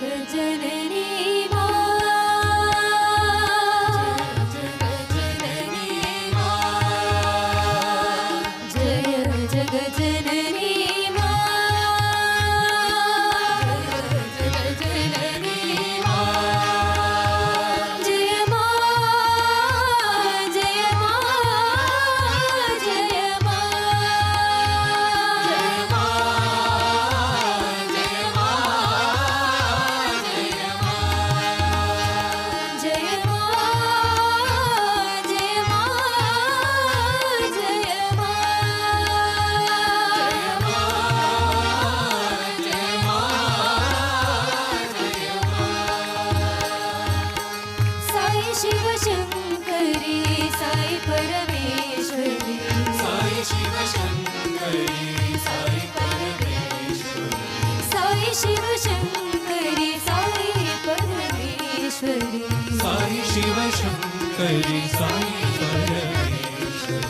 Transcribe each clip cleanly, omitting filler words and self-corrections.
जगज्जननी मा जय जगज्जननी मा जगज्जननी मा जय मा जय मा जय मा जय मा जय मा जय मा जय मा जय मा जय मा साई शिव शंकरी साई परमेश्वरी साई शिव शंकरी साई परमेश्वरी साई शिव शंकरी साई परमेश्वरी साई शिव शंकरी साई परमेश्वरी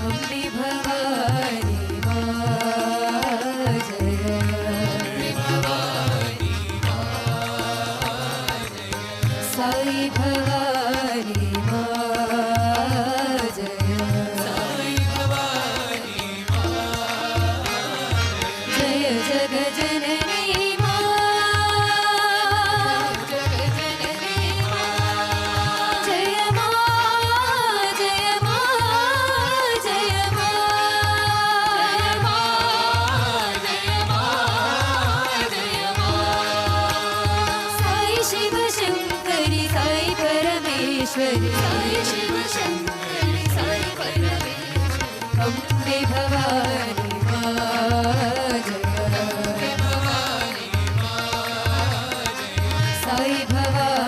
अम्बे भवानी मां जय साई भवानी मां जय साई भवानी जय जगज्जननी मां जगज्जननी मां जय मां जय मां जय मां जय मां जय मां साई शिव शंकरी साई परमेश्वरी साई शिव शंकरी साई परमेश्वरी अम्बे भवानी मां जय साई भवानी